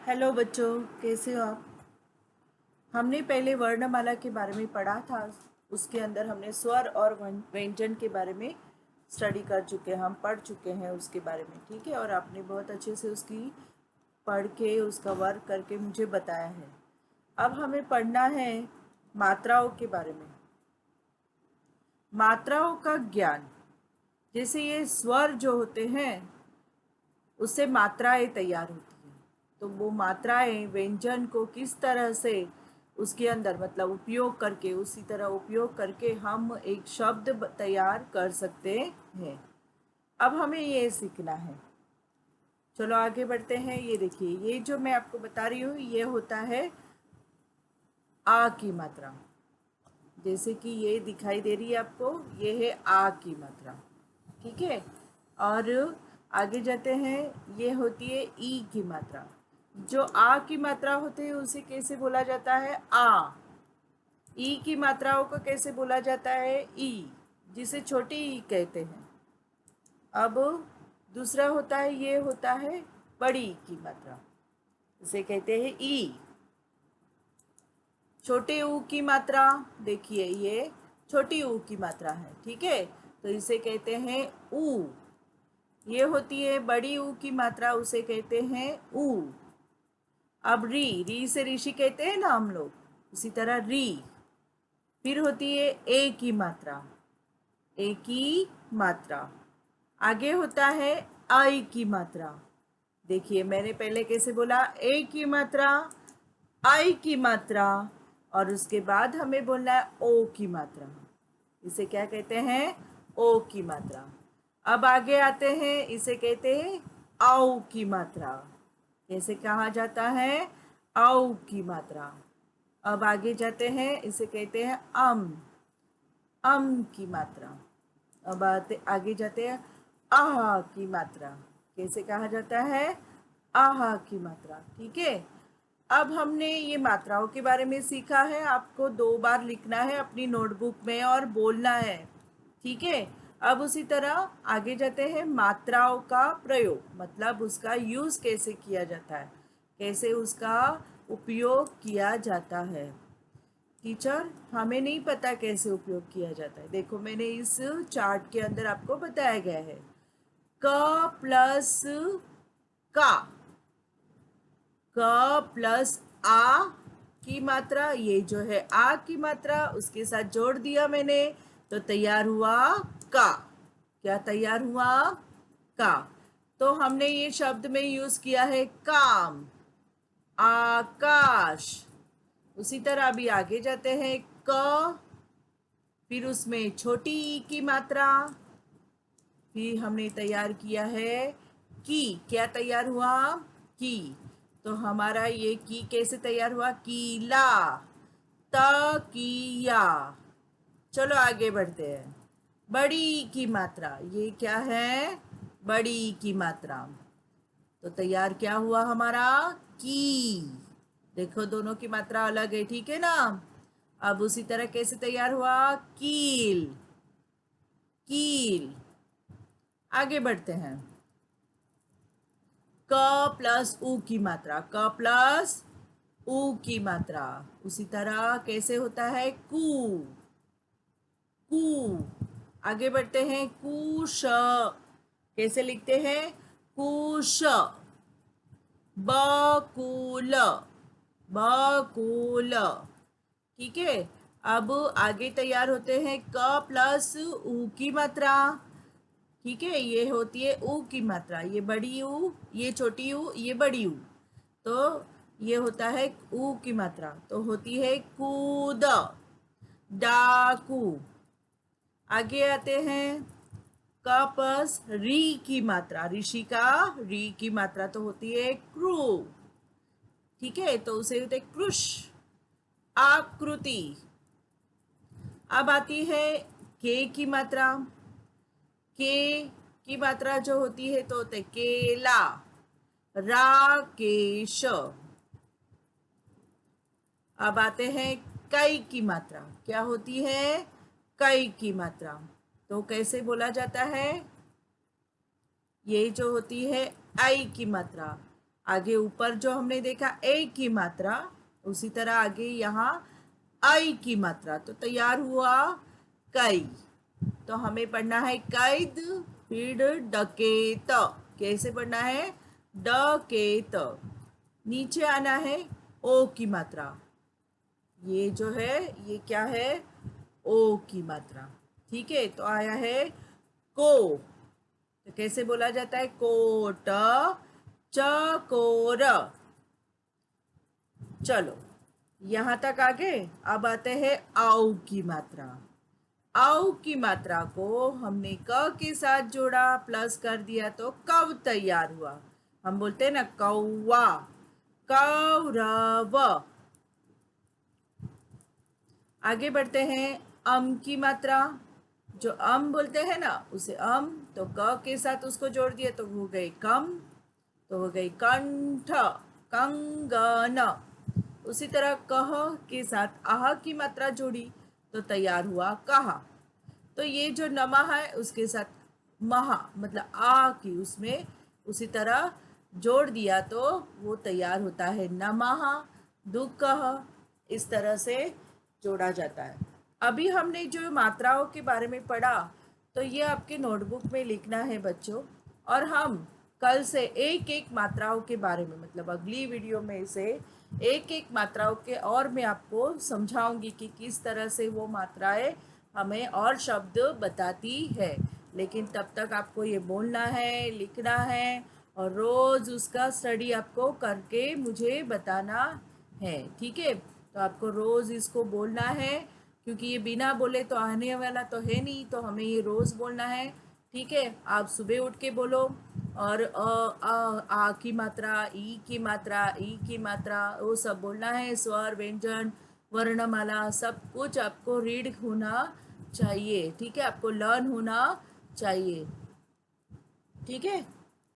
Hello बच्चों, कैसे हो आप। हमने पहले वर्णमाला के बारे में पढ़ा था। उसके अंदर हमने स्वर और व्यंजन के बारे में स्टडी कर चुके हैं, हम पढ़ चुके हैं उसके बारे में। ठीक है, और आपने बहुत अच्छे से उसकी पढ़ के उसका वर्क करके मुझे बताया है। अब हमें पढ़ना है मात्राओं के बारे में। मात्राओं का ज्ञान, जैसे ये स्वर जो होते हैं उससे मात्राएं तैयार होती हैं। तो वो मात्राएं व्यंजन को किस तरह से उसके अंदर मतलब उपयोग करके, उसी तरह उपयोग करके हम एक शब्द तैयार कर सकते हैं। अब हमें ये सीखना है। चलो आगे बढ़ते हैं। ये देखिए, ये जो मैं आपको बता रही हूँ ये होता है आ की मात्रा। जैसे कि ये दिखाई दे रही है आपको, ये है आ की मात्रा। ठीक है, और आगे जाते हैं। ये होती है ई की मात्रा। जो आ की मात्रा होती है उसे कैसे बोला जाता है? आ। ई की मात्राओं को कैसे बोला जाता है? ई, जिसे छोटी ई कहते हैं। अब दूसरा होता है, ये होता है बड़ी ई की मात्रा, इसे कहते हैं ई। छोटे ऊ की मात्रा, देखिए ये छोटी ऊ की मात्रा है। ठीक है, तो इसे कहते हैं ऊ। ये होती है बड़ी ऊ की मात्रा, उसे कहते हैं ऊ। अब री, री से ऋषि कहते हैं ना हम लोग, उसी तरह री। फिर होती है ए की मात्रा, ए की मात्रा। आगे होता है आई की मात्रा। देखिए मैंने पहले कैसे बोला, ए की मात्रा, आई की मात्रा, और उसके बाद हमें बोलना है ओ की मात्रा। इसे क्या कहते हैं? ओ की मात्रा। अब आगे आते हैं, इसे कहते हैं आओ की मात्रा। कैसे कहा जाता है? आओ की मात्रा। अब आगे जाते हैं, इसे कहते हैं अम की मात्रा। अब आगे जाते हैं आहा की मात्रा। कैसे कहा जाता है? आहा की मात्रा। ठीक है, अब हमने ये मात्राओं के बारे में सीखा है। आपको 2 बार लिखना है अपनी नोटबुक में और बोलना है। ठीक है, अब उसी तरह आगे जाते हैं। मात्राओं का प्रयोग मतलब उसका यूज़ कैसे किया जाता है, कैसे उसका उपयोग किया जाता है। टीचर, हमें नहीं पता कैसे उपयोग किया जाता है। देखो मैंने इस चार्ट के अंदर आपको बताया गया है। क प्लस का, क प्लस आ की मात्रा, ये जो है आ की मात्रा, उसके साथ जोड़ दिया मैंने तो तैयार हुआ का। क्या तैयार हुआ? का। तो हमने ये शब्द में यूज किया है काम, आकाश। उसी तरह अभी आगे जाते हैं। क, फिर उसमें छोटी ई की मात्रा, फिर हमने तैयार किया है की। क्या तैयार हुआ? की। तो हमारा ये की कैसे तैयार हुआ? कीला, तकिया। चलो आगे बढ़ते हैं। बड़ी की मात्रा, ये क्या है? बड़ी की मात्रा। तो तैयार क्या हुआ हमारा? की। देखो दोनों की मात्रा अलग है, ठीक है ना। अब उसी तरह कैसे तैयार हुआ? कील, कील। आगे बढ़ते हैं। क प्लस ऊ की मात्रा, क प्लस ऊ की मात्रा। उसी तरह कैसे होता है? कू, कू। आगे बढ़ते हैं। कुश, कैसे लिखते हैं? कुश। बकुल, बकुल। ठीक है, अब आगे तैयार होते हैं। क प्लस ऊ की मात्रा। ठीक है, ये होती है ऊ की मात्रा। ये बड़ी ऊ, ये छोटी ऊ, ये बड़ी ऊ। तो ये होता है ऊ की मात्रा, तो होती है कूद, डाकू। आगे आते हैं। कपस री की मात्रा, ऋषि का री की मात्रा तो होती है क्रू। ठीक है, तो उसे होते कृष, आकृति। अब आती है के की मात्रा। के की मात्रा जो होती है तो होते केला, राकेश। अब आते हैं कई की मात्रा। क्या होती है? कई की मात्रा। तो कैसे बोला जाता है? ये जो होती है आई की मात्रा। आगे ऊपर जो हमने देखा ए की मात्रा, उसी तरह आगे यहाँ आई की मात्रा, तो तैयार हुआ कई। तो हमें पढ़ना है कैद, फिर डकेत। कैसे पढ़ना है? डकेत। नीचे आना है ओ की मात्रा, ये जो है ये क्या है? ओ की मात्रा। ठीक है, तो आया है को। तो कैसे बोला जाता है? कोट चकोर। चलो यहां तक आगे। अब आते हैं आउ की मात्रा। आउ की मात्रा को हमने क के साथ जोड़ा, प्लस कर दिया तो कव तैयार हुआ। हम बोलते हैं ना कौवा, कौरव। आगे बढ़ते हैं अम की मात्रा। जो अम बोलते हैं ना उसे अम, तो क के साथ उसको जोड़ दिया तो हो गई कम, तो हो गई कंठ, कंगन। उसी तरह कह के साथ आह की मात्रा जोड़ी तो तैयार हुआ कहा। तो ये जो नमः है उसके साथ महा मतलब आ की उसमें उसी तरह जोड़ दिया तो वो तैयार होता है नमः, दुःखः। इस तरह से जोड़ा जाता है। अभी हमने जो मात्राओं के बारे में पढ़ा, तो ये आपके नोटबुक में लिखना है बच्चों। और हम कल से एक एक मात्राओं के बारे में, मतलब अगली वीडियो में से एक एक मात्राओं के और मैं आपको समझाऊंगी कि किस तरह से वो मात्राएं हमें और शब्द बताती है। लेकिन तब तक आपको ये बोलना है, लिखना है और रोज़ उसका स्टडी आपको करके मुझे बताना है। ठीक है, तो आपको रोज़ इसको बोलना है, क्योंकि ये बिना बोले तो आने वाला तो है नहीं, तो हमें ये रोज़ बोलना है। ठीक है, आप सुबह उठ के बोलो। और आ की मात्रा, ई की मात्रा, ई की मात्रा, वो सब बोलना है। स्वर, व्यंजन, वर्णमाला सब कुछ आपको रीड होना चाहिए। ठीक है, आपको लर्न होना चाहिए। ठीक है।